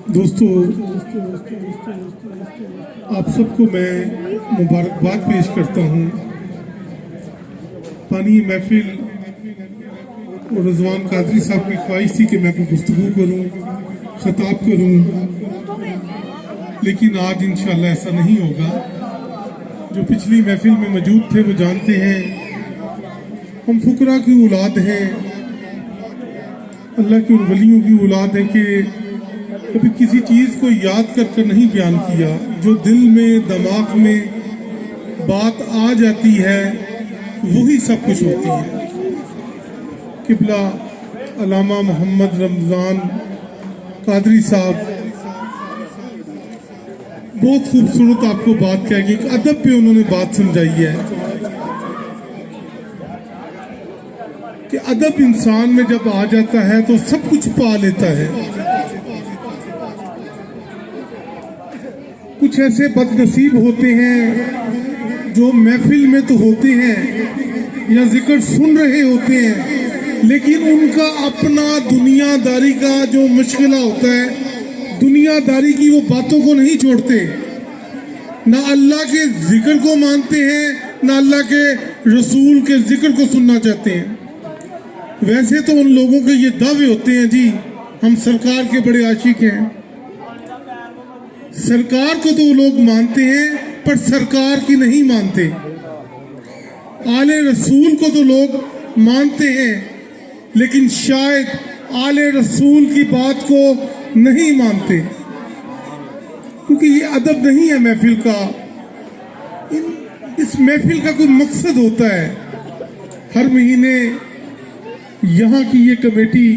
دوستو، آپ سب کو میں مبارکباد پیش کرتا ہوں۔ پانی محفل اور رضوان قادری صاحب کی خواہش تھی کہ میں کوئی گفتگو کروں، خطاب کروں، لیکن آج انشاءاللہ ایسا نہیں ہوگا۔ جو پچھلی محفل میں موجود تھے وہ جانتے ہیں ہم فقراء کی اولاد ہیں، اللہ کے ان ولیوں کی اولاد ہے کہ کبھی کسی چیز کو یاد کر کر نہیں بیان کیا، جو دل میں دماغ میں بات آ جاتی ہے وہی سب کچھ ہوتی ہے۔ قبلہ علامہ محمد رمضان قادری صاحب بہت خوبصورت آپ کو بات کہہ گئی کہ ادب پہ انہوں نے بات سمجھائی ہے کہ ادب انسان میں جب آ جاتا ہے تو سب کچھ پا لیتا ہے۔ کچھ ایسے بد نصیب ہوتے ہیں جو محفل میں تو ہوتے ہیں یا ذکر سن رہے ہوتے ہیں، لیکن ان کا اپنا دنیا داری کا جو مشغلہ ہوتا ہے، دنیا داری کی وہ باتوں کو نہیں چھوڑتے، نہ اللہ کے ذکر کو مانتے ہیں نہ اللہ کے رسول کے ذکر کو سننا چاہتے ہیں۔ ویسے تو ان لوگوں کے یہ دعوے ہوتے ہیں جی ہم سرکار کے بڑے عاشق ہیں، سرکار کو تو وہ لوگ مانتے ہیں پر سرکار کی نہیں مانتے، آل رسول کو تو لوگ مانتے ہیں لیکن شاید آل رسول کی بات کو نہیں مانتے، کیونکہ یہ ادب نہیں ہے محفل کا۔ اس محفل کا کوئی مقصد ہوتا ہے۔ ہر مہینے یہاں کی یہ کمیٹی،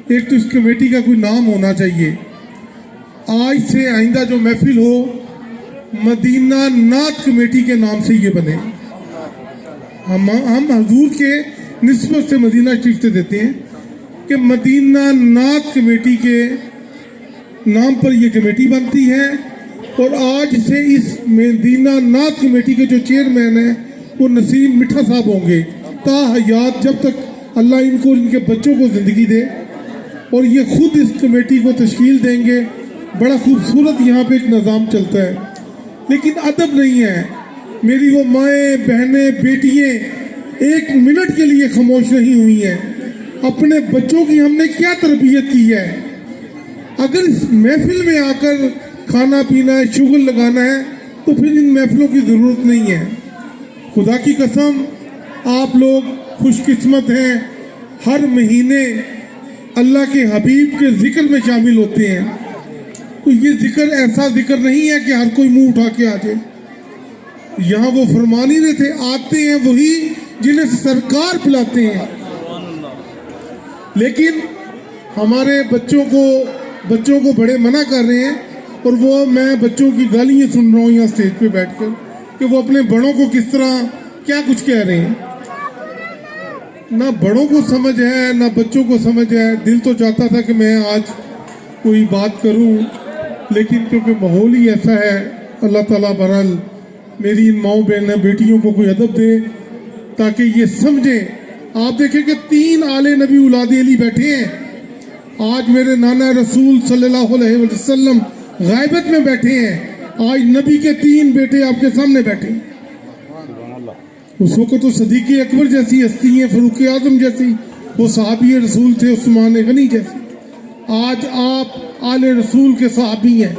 ایک تو اس کمیٹی کا کوئی نام ہونا چاہیے، آج سے آئندہ جو محفل ہو مدینہ نعت کمیٹی کے نام سے یہ بنے۔ ہم حضور کے نسبت سے مدینہ شریف سے دیتے ہیں کہ مدینہ نعت کمیٹی کے نام پر یہ کمیٹی بنتی ہے، اور آج سے اس مدینہ نعت کمیٹی کے جو چیئرمین ہیں وہ نسیم مٹھا صاحب ہوں گے تا حیات، جب تک اللہ ان کو ان کے بچوں کو زندگی دے، اور یہ خود اس کمیٹی کو تشکیل دیں گے۔ بڑا خوبصورت یہاں پہ ایک نظام چلتا ہے، لیکن ادب نہیں ہے۔ میری وہ مائیں بہنیں بیٹیاں ایک منٹ کے لیے خاموش نہیں ہوئی ہیں۔ اپنے بچوں کی ہم نے کیا تربیت کی ہے؟ اگر اس محفل میں آ کر کھانا پینا ہے، شغل لگانا ہے، تو پھر ان محفلوں کی ضرورت نہیں ہے۔ خدا کی قسم آپ لوگ خوش قسمت ہیں، ہر مہینے اللہ کے حبیب کے ذکر میں شامل ہوتے ہیں۔ تو یہ ذکر ایسا ذکر نہیں ہے کہ ہر کوئی منہ اٹھا کے آ جائے۔ یہاں وہ فرمان ہی رہے تھے، آتے ہیں وہی جنہیں سرکار پلاتے ہیں، لیکن ہمارے بچوں کو بڑے منع کر رہے ہیں، اور وہ میں بچوں کی گالیاں سن رہا ہوں یہاں اسٹیج پہ بیٹھ کر کہ وہ اپنے بڑوں کو کس طرح کیا کچھ کہہ رہے ہیں۔ نہ بڑوں کو سمجھ ہے نہ بچوں کو سمجھ ہے۔ دل تو چاہتا تھا کہ میں آج کوئی بات کروں، لیکن کیونکہ ماحول ہی ایسا ہے، اللہ تعالیٰ بہرحال میری ان ماؤں بہنوں بیٹیوں کو کوئی ادب دے تاکہ یہ سمجھیں۔ آپ دیکھیں کہ 3 آل نبی اولاد علی بیٹھے ہیں، آج میرے نانا رسول صلی اللہ علیہ وسلم غائبت میں بیٹھے ہیں، آج نبی کے 3 بیٹے آپ کے سامنے بیٹھے ہیں۔ اس وقت تو صدیق اکبر جیسی ہستی ہیں، فاروق اعظم جیسی، وہ صحابی رسول تھے، عثمان غنی جیسی۔ آج آپ آل رسول کے صحابی ہیں۔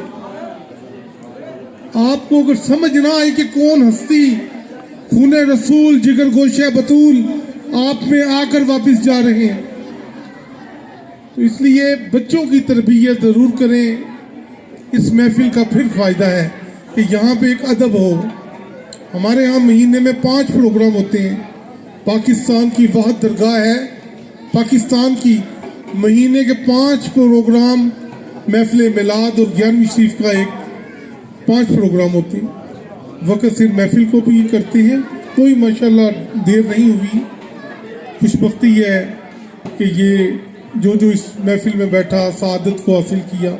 آپ کو اگر سمجھ نہ آئے کہ کون ہستی خون رسول جگر گوشہ بطول آپ میں آ کر واپس جا رہے ہیں، تو اس لیے بچوں کی تربیت ضرور کریں۔ اس محفل کا پھر فائدہ ہے کہ یہاں پہ ایک ادب ہو۔ ہمارے ہاں مہینے میں 5 پروگرام ہوتے ہیں۔ پاکستان کی واحد درگاہ ہے، پاکستان کی مہینے کے 5 پروگرام، محفل میلاد اور 11ویں شریف کا ایک 5 پروگرام ہوتے ہیں۔ وقت سے محفل کو بھی کرتے ہیں، کوئی ماشاءاللہ دیر نہیں ہوئی۔ خوش بختی ہے کہ یہ جو اس محفل میں بیٹھا سعادت کو حاصل کیا۔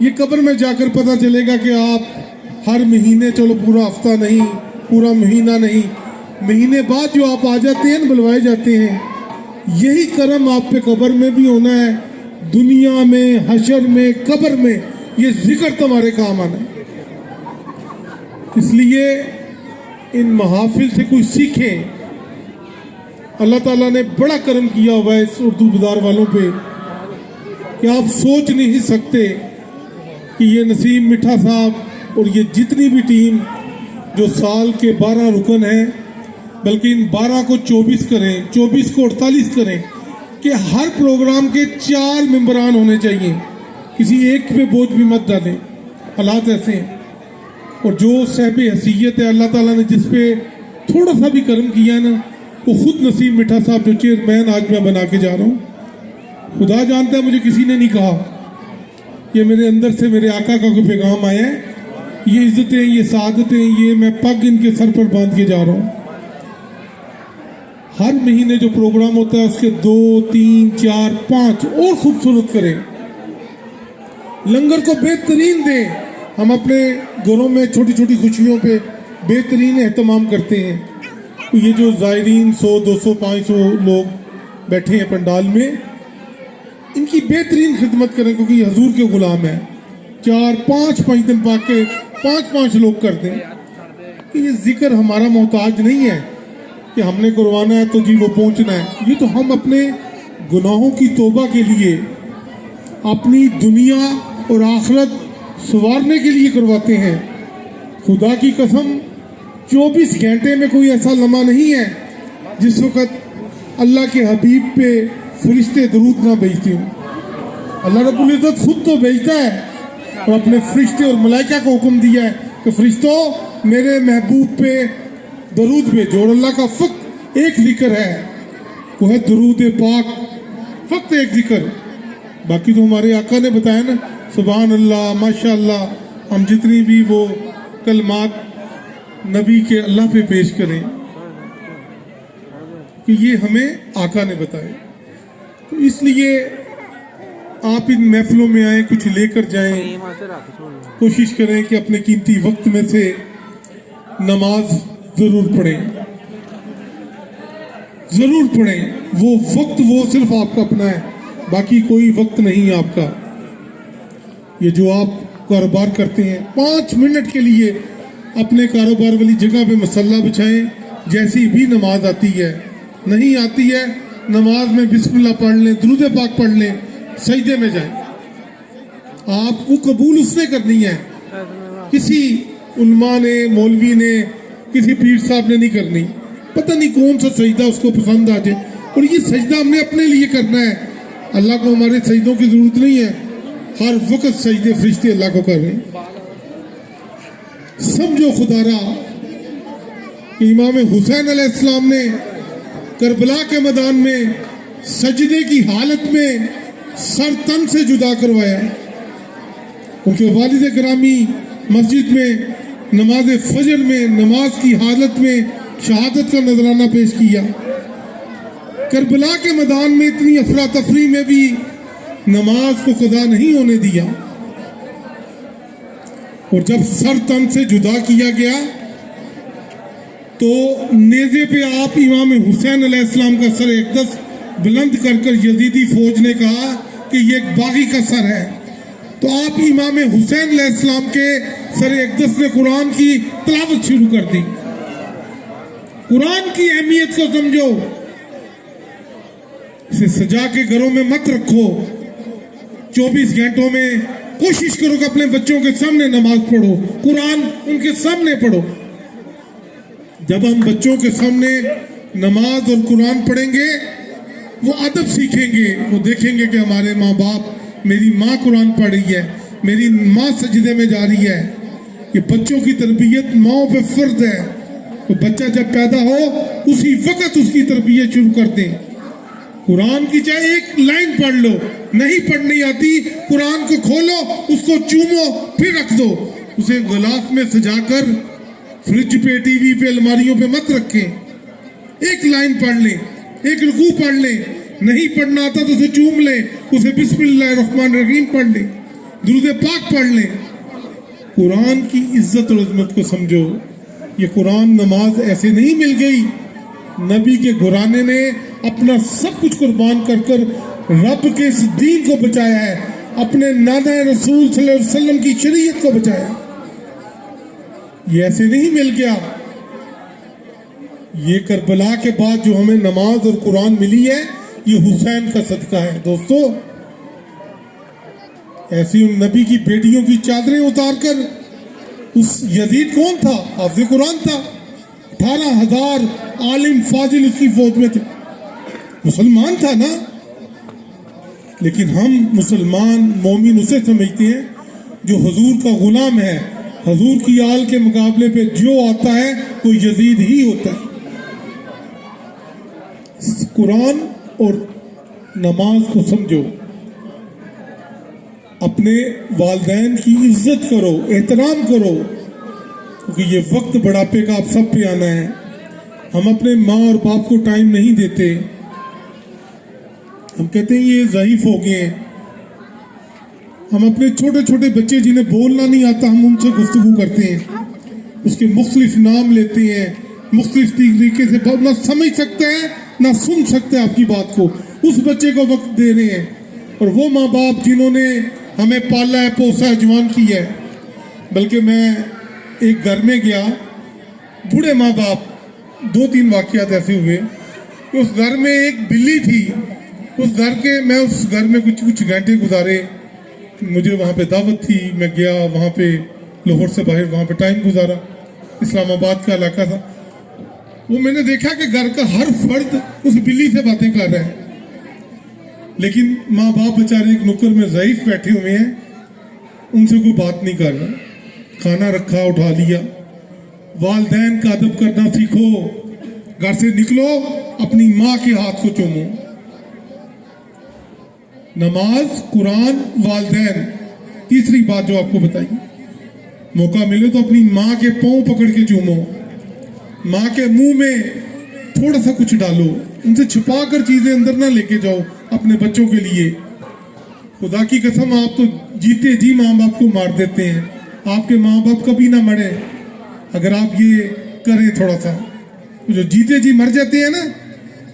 یہ قبر میں جا کر پتہ چلے گا کہ آپ ہر مہینے، چلو پورا ہفتہ نہیں، پورا مہینہ نہیں، مہینے بعد جو آپ آ جاتے ہیں بلوائے جاتے ہیں، یہی کرم آپ پہ قبر میں بھی ہونا ہے دنیا میں، حشر میں، قبر میں یہ ذکر تمہارے کام آنا ہے۔ اس لیے ان محافل سے کوئی سیکھیں۔ اللہ تعالیٰ نے بڑا کرم کیا ہوا ہے اس اردو بازار والوں پہ کہ آپ سوچ نہیں سکتے کہ یہ نسیم مٹھا صاحب اور یہ جتنی بھی ٹیم جو سال کے 12 رکن ہیں، بلکہ ان 12 کو 24 کریں، 24 کو 48 کریں، کہ ہر پروگرام کے 4 ممبران ہونے چاہیے، کسی ایک پہ بوجھ بھی مت ڈالیں۔ حالات ایسے ہیں، اور جو صاحب حیثیت ہے اللہ تعالیٰ نے جس پہ تھوڑا سا بھی کرم کیا ہے نا، وہ خود نسیم مٹھا صاحب جو چیئرمین آج میں بنا کے جا رہا ہوں، خدا جانتا ہے مجھے کسی نے نہیں کہا، یہ میرے اندر سے میرے آقا کا کوئی پیغام آیا ہے، یہ عزتیں، یہ سعادتیں، یہ میں پگ ان کے سر پر باندھ کے جا رہا ہوں۔ ہر مہینے جو پروگرام ہوتا ہے اس کے 2، 3، 4، 5 اور خوبصورت کریں، لنگر کو بہترین دیں۔ ہم اپنے گھروں میں چھوٹی چھوٹی خوشیوں پہ بہترین اہتمام کرتے ہیں، یہ جو زائرین 100، 200، 500 لوگ بیٹھے ہیں پنڈال میں، ان کی بہترین خدمت کریں، کیونکہ یہ حضور کے غلام ہیں۔ 4، 5 دن پاک کے 5 لوگ کر دیں کہ یہ ذکر ہمارا محتاج نہیں ہے کہ ہم نے کروانا ہے تو جی وہ پہنچنا ہے، یہ تو ہم اپنے گناہوں کی توبہ کے لیے، اپنی دنیا اور آخرت سنوارنے کے لیے کرواتے ہیں۔ خدا کی قسم 24 گھنٹے میں کوئی ایسا لمحہ نہیں ہے جس وقت اللہ کے حبیب پہ فرشتے درود نہ بھیجتے ہوں۔ اللہ رب العزت خود تو بھیجتا ہے، اور اپنے فرشتے اور ملائکہ کو حکم دیا ہے کہ فرشتوں میرے محبوب پہ درود بھیجو، اور اللہ کا فقط ایک ذکر ہے، وہ ہے درود پاک، فقط ایک ذکر۔ باقی تو ہمارے آقا نے بتایا نا، سبحان اللہ، ماشاء اللہ، ہم جتنی بھی وہ کلمات نبی کے اللہ پہ پیش کریں کہ یہ ہمیں آقا نے بتائے۔ تو اس لیے آپ ان محفلوں میں آئیں، کچھ لے کر جائیں، کوشش کریں کہ اپنے قیمتی وقت میں سے نماز ضرور پڑھیں، ضرور پڑھیں۔ وہ وقت وہ صرف آپ کا اپنا ہے، باقی کوئی وقت نہیں آپ کا۔ یہ جو آپ کاروبار کرتے ہیں، 5 منٹ کے لیے اپنے کاروبار والی جگہ پہ مسلح بچھائیں، جیسی بھی نماز آتی ہے، نہیں آتی ہے نماز میں بسم اللہ پڑھ لیں، درود پاک پڑھ لیں، سجدے میں جائیں۔ آپ کو قبول اس نے کرنی ہے، کسی علماء نے، مولوی نے، کسی پیر صاحب نے نہیں کرنی۔ پتہ نہیں کون سا سجدہ اس کو پسند آ جائے، اور یہ سجدہ ہم نے اپنے لیے کرنا ہے، اللہ کو ہمارے سجدوں کی ضرورت نہیں ہے۔ ہر وقت سجدے فرشتے اللہ کو کر رہے ہیں۔ سمجھو خدا را کہ امام حسین علیہ السلام نے کربلا کے میدان میں سجدے کی حالت میں سر تن سے جدا کروایا، ان کے والد گرامی مسجد میں نماز فجر میں نماز کی حالت میں شہادت کا نذرانہ پیش کیا۔ کربلا کے میدان میں اتنی افراتفری میں بھی نماز کو قضا نہیں ہونے دیا، اور جب سر تن سے جدا کیا گیا تو نیزے پہ آپ امام حسین علیہ السلام کا سر اقدس بلند کر کر یزیدی فوج نے کہا کہ یہ ایک باغی کا سر ہے، تو آپ امام حسین علیہ السلام کے سر اقدس نے قرآن کی تلاوت شروع کر دی۔ قرآن کی اہمیت کو سمجھو، اسے سجا کے گھروں میں مت رکھو۔ 24 گھنٹوں میں کوشش کرو کہ اپنے بچوں کے سامنے نماز پڑھو، قرآن ان کے سامنے پڑھو۔ جب ہم بچوں کے سامنے نماز اور قرآن پڑھیں گے، وہ ادب سیکھیں گے، وہ دیکھیں گے کہ ہمارے ماں باپ، میری ماں قرآن پڑھ رہی ہے، میری ماں سجدے میں جا رہی ہے۔ یہ بچوں کی تربیت ماؤں پہ فرض ہے، تو بچہ جب پیدا ہو اسی وقت اس کی تربیت شروع کر دیں۔ قرآن کی چاہے ایک لائن پڑھ لو، نہیں پڑھنی آتی، قرآن کو کھولو، اس کو چومو، پھر رکھ دو، اسے غلاف میں سجا کر فریج پہ، ٹی وی پہ، الماریوں پہ مت رکھیں۔ ایک لائن پڑھ لیں، ایک رکوع پڑھ لیں، نہیں پڑھنا آتا تو اسے چوم لیں، اسے بسم اللہ الرحمن الرحیم پڑھ لیں، درود پاک پڑھ لیں۔ قرآن کی عزت اور عظمت کو سمجھو۔ یہ قرآن نماز ایسے نہیں مل گئی، نبی کے گھرانے نے اپنا سب کچھ قربان کر کر رب کے اس دین کو بچایا ہے, اپنے نادہ رسول صلی اللہ علیہ وسلم کی شریعت کو بچایا. یہ ایسے نہیں مل گیا. یہ کربلا کے بعد جو ہمیں نماز اور قرآن ملی ہے یہ حسین کا صدقہ ہے دوستو. ایسی ان نبی کی بیٹیوں کی چادریں اتار کر, اس یزید کون تھا؟ حافظ قرآن تھا, 18,000 عالم فاضل اس کی فوج میں تھے, مسلمان تھا نا. لیکن ہم مسلمان مومن اسے سمجھتے ہیں جو حضور کا غلام ہے. حضور کی آل کے مقابلے پہ جو آتا ہے وہ یزید ہی ہوتا ہے. قرآن اور نماز کو سمجھو, اپنے والدین کی عزت کرو, احترام کرو, کیونکہ یہ وقت بڑھاپے کا آپ سب پہ آنا ہے. ہم اپنے ماں اور باپ کو ٹائم نہیں دیتے. ہم کہتے ہیں یہ ضعیف ہو گئے ہیں. ہم اپنے چھوٹے چھوٹے بچے جنہیں بولنا نہیں آتا ہم ان سے گفتگو کرتے ہیں, اس کے مختلف نام لیتے ہیں, مختلف طریقے سے نہ سمجھ سکتے ہیں نہ سن سکتے ہیں آپ کی بات کو. اس بچے کو وقت دے رہے ہیں. اور وہ ماں باپ جنہوں نے ہمیں پالا ہے, پوسا ہے, جوان کی ہے. بلکہ میں ایک گھر میں گیا, بوڑھے ماں باپ, 2-3 واقعات ایسے ہوئے کہ اس گھر میں ایک بلی تھی. میں اس گھر میں کچھ گھنٹے گزارے. مجھے وہاں پہ دعوت تھی, میں گیا وہاں پہ, لاہور سے باہر, وہاں پہ ٹائم گزارا. اسلام آباد کا علاقہ تھا. وہ میں نے دیکھا کہ گھر کا ہر فرد اس بلی سے باتیں کر رہا ہے, لیکن ماں باپ بیچارے ایک نکر میں ضعیف بیٹھے ہوئے ہیں, ان سے کوئی بات نہیں کر رہا. کھانا رکھا, اٹھا لیا. والدین کا ادب کرنا سیکھو. گھر سے نکلو, اپنی ماں کے ہاتھ کو چومو. نماز, قرآن, والدین. تیسری بات جو آپ کو بتائیے, موقع ملے تو اپنی ماں کے پاؤں پکڑ کے چومو. ماں کے منہ میں تھوڑا سا کچھ ڈالو. ان سے چھپا کر چیزیں اندر نہ لے کے جاؤ اپنے بچوں کے لیے. خدا کی قسم آپ تو جیتے جی ماں باپ کو مار دیتے ہیں. آپ کے ماں باپ کبھی نہ مرے اگر آپ یہ کریں تھوڑا سا. جو جیتے جی مر جاتے ہیں نا,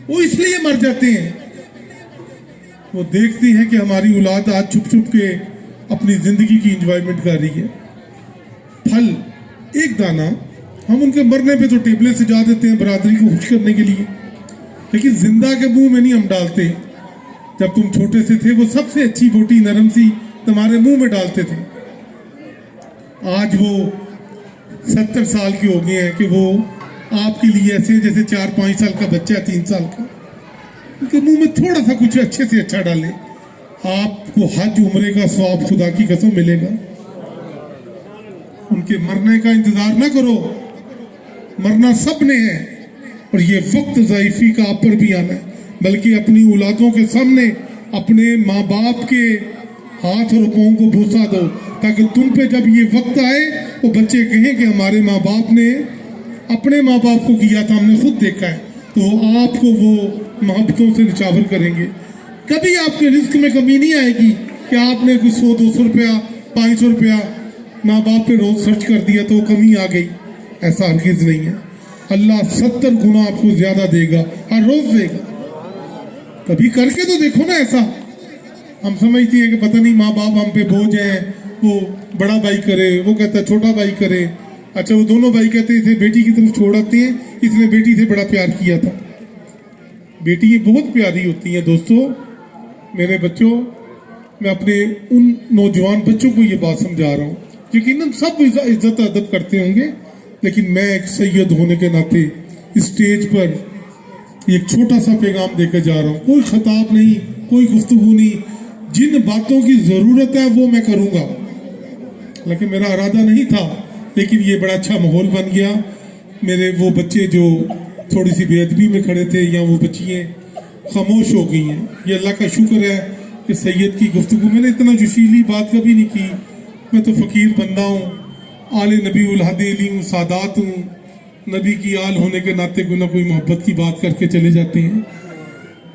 وہ اس لیے مر جاتے ہیں, وہ دیکھتی ہیں کہ ہماری اولاد آج چھپ چھپ کے اپنی زندگی کی انجوائمنٹ کر رہی ہے. پھل ایک دانہ ہم ان کے مرنے پہ تو ٹیبلیں سجا دیتے ہیں برادری کو خوش کرنے کے لیے, لیکن زندہ کے منہ میں نہیں ہم ڈالتے. جب تم چھوٹے سے تھے وہ سب سے اچھی بوٹی نرم سی تمہارے منہ میں ڈالتے تھے. آج وہ 70 سال کے ہو گئے ہیں کہ وہ آپ کے لیے ایسے جیسے 4-5 سال کا بچہ ہے, 3 سال کا. ان کے منہ میں تھوڑا سا کچھ اچھے سے اچھا ڈالیں, آپ کو حج عمرے کا ثواب خدا کی قسم ملے گا. ان کے مرنے کا انتظار نہ کرو, مرنا سب نے ہے. اور یہ وقت ضعیفی کا آپ پر بھی آنا ہے, بلکہ اپنی اولادوں کے سامنے اپنے ماں باپ کے ہاتھ اور پاؤں کو بوسا دو, تاکہ تم پہ جب یہ وقت آئے وہ بچے کہیں کہ ہمارے ماں باپ نے اپنے ماں باپ کو کیا تھا, ہم نے خود دیکھا ہے. تو آپ کو وہ محبتوں سے نچاور کریں گے. کبھی آپ کے رزق میں کمی نہیں آئے گی کہ آپ نے کچھ 100-200 روپیہ 500 روپیہ ماں باپ پہ روز خرچ کر دیا تو کمی آ گئی. ایسا ہرگز نہیں ہے. اللہ 70 گنا آپ کو زیادہ دے گا, ہر روز دے گا. کبھی کر کے تو دیکھو نا ایسا. ہم سمجھتی ہیں کہ پتہ نہیں ماں باپ ہم پہ بوجھ ہیں, وہ بڑا بھائی کرے, وہ کہتا ہے چھوٹا بھائی کرے. اچھا وہ دونوں بھائی کہتے ہیں اسے بیٹی کی طرف چھوڑ آتے ہیں, اس نے بیٹی سے بڑا پیار کیا تھا. بیٹی یہ بہت پیاری ہوتی ہیں دوستو. میرے بچوں, میں اپنے ان نوجوان بچوں کو یہ بات سمجھا رہا ہوں. یقیناً سب عزت ادب کرتے ہوں گے, لیکن میں ایک سید ہونے کے ناطے اسٹیج پر ایک چھوٹا سا پیغام دے کے جا رہا ہوں. کوئی خطاب نہیں, کوئی گفتگو نہیں. جن باتوں کی ضرورت ہے وہ میں کروں گا, لیکن میرا ارادہ نہیں تھا, لیکن یہ بڑا اچھا ماحول بن گیا. میرے وہ بچے جو تھوڑی سی بے ادبی میں کھڑے تھے, یا وہ بچیاں خاموش ہو گئی ہیں. یہ اللہ کا شکر ہے کہ سید کی گفتگو, میں نے اتنا جوشیلی بات کبھی نہیں کی. میں تو فقیر بندہ ہوں, آل نبی الہدی علی ہوں, سادات ہوں. نبی کی آل ہونے کے ناطے کوئی نہ کوئی محبت کی بات کر کے چلے جاتے ہیں.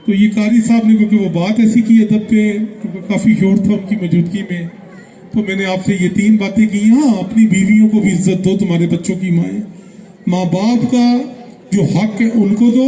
تو یہ قاری صاحب نے کیونکہ وہ بات ایسی کی ادب پہ, کیونکہ کافی شور تھا ان کی موجودگی میں, تو میں نے آپ سے یہ 3 باتیں کی. ہاں, اپنی بیویوں کو بھی عزت دو, تمہارے بچوں کی مائیں. ماں باپ کا جو حق ہے ان کو دو,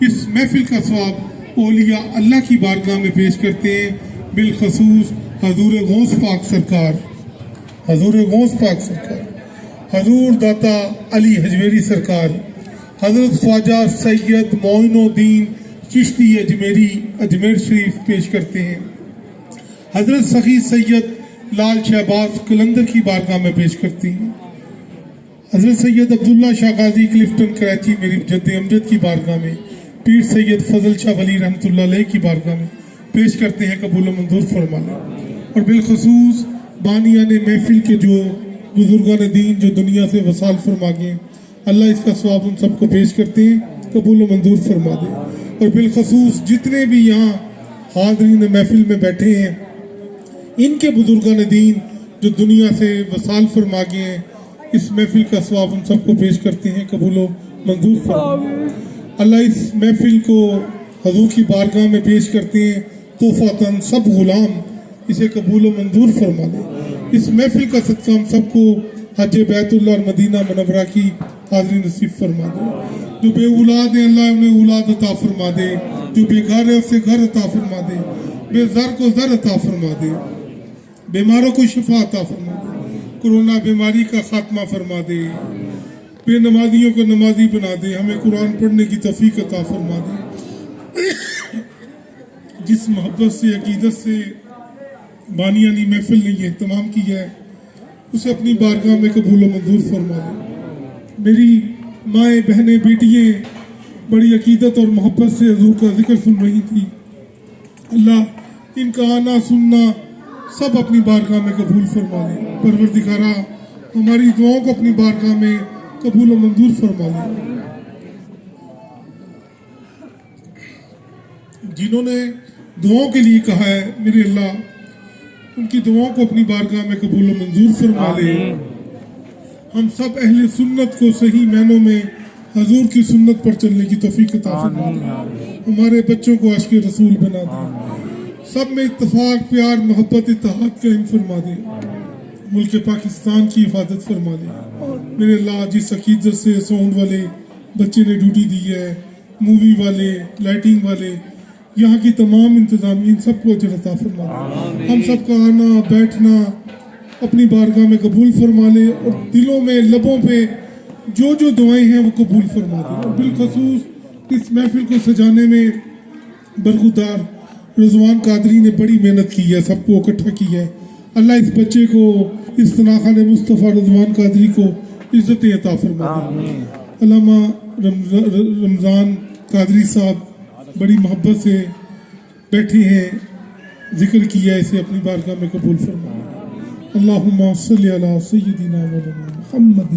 اس محفل کا ثواب اولیاء اللہ کی بارگاہ میں پیش کرتے ہیں، بالخصوص حضور غوث پاک سرکار، حضور غوث پاک سرکار، حضور داتا علی حجویری سرکار، حضرت خواجہ سید معین الدین چشتی اجمیری اجمیر شریف پیش کرتے ہیں، حضرت سخی سید لال شہباز قلندر کی بارگاہ میں پیش کرتے ہیں، حضرت سید عبداللہ شاہ غازی کلفٹن کراچی میری جد امجد کی بارگاہ میں، پیر سید فضل شاہ ولی رحمۃ اللہ علیہ کی بارگاہ میں پیش کرتے ہیں، قبول و منظور فرما لیں۔ اور بالخصوص بانیان محفل کے جو بزرگان دین جو دنیا سے وصال فرما گئے، اللہ اس کا ثواب ان سب کو پیش کرتے ہیں، قبول و منظور فرما دے۔ اور بالخصوص جتنے بھی یہاں حاضرین محفل میں بیٹھے ہیں، ان کے بزرگان دین جو دنیا سے وصال فرما گئے ہیں، اس محفل کا ثواب ان سب کو پیش کرتے ہیں، قبول و منظور فرما دے۔ اللہ اس محفل کو حضور کی بارگاہ میں پیش کرتے ہیں، تحفۃً سب غلام، اسے قبول و منظور فرما دے۔ اس محفل کا صدقہ ہم سب کو حج بیت اللہ اور مدینہ منورہ کی حاضری نصیب فرما دے۔ جو بے اولاد ہیں اللہ انہیں اولاد عطا فرما دے، جو بے گھر ہے اسے گھر عطا فرما دے، بے زر کو زر عطا فرما دے، بیماروں کو شفا عطا فرما دے، کورونا بیماری کا خاتمہ فرما دے، بے نمازیوں کو نمازی بنا دے، ہمیں قرآن پڑھنے کی توفیق عطا فرما دے۔ جس محبت سے عقیدت سے بانیانی محفل نے یہ اہتمام کیا ہے، اسے اپنی بارگاہ میں قبول و منظور فرما دے۔ میری مائیں بہنیں بیٹیاں بڑی عقیدت اور محبت سے حضور کا ذکر سن رہی تھی، اللہ ان کا آنا سننا سب اپنی بارگاہ میں قبول فرما لے۔ پروردگارہ ہماری دعاؤں کو اپنی بارگاہ میں قبول و منظور فرما لے۔ جنہوں نے دعاؤں کے لیے کہا ہے، میرے اللہ ان کی دعاؤں کو اپنی بارگاہ میں قبول و منظور فرما لے۔ ہم سب اہل سنت کو صحیح معنوں میں حضور کی سنت پر چلنے کی توفیق عطا فرما دے۔ ہمارے بچوں کو عاشق رسول بنا دے، سب میں اتفاق پیار محبت اتحاد قائم فرما دے، ملک پاکستان کی حفاظت فرما دے۔ میرے اللہ جس عقیدت سے ساؤنڈ والے بچے نے ڈیوٹی دی ہے، مووی والے، لائٹنگ والے، یہاں کی تمام انتظامیہ سب کو اجر عطا فرما دے۔ ہم سب کا آنا بیٹھنا اپنی بارگاہ میں قبول فرما لے، اور دلوں میں لبوں پہ جو جو دعائیں ہیں وہ قبول فرما دے۔ اور بالخصوص اس محفل کو سجانے میں برخودار رضوان قادری نے بڑی محنت کی ہے، سب کو اکٹھا کیا ہے۔ اللہ اس بچے کو، اس ثناخان مصطفیٰ رضوان قادری کو عزت عطا فرما دے۔ علامہ رمضان قادری صاحب بڑی محبت سے بیٹھے ہیں، ذکر کیا ہے، اسے اپنی بارگاہ میں قبول فرما دے۔ اللہم صلی علی سیدنا مولانا محمد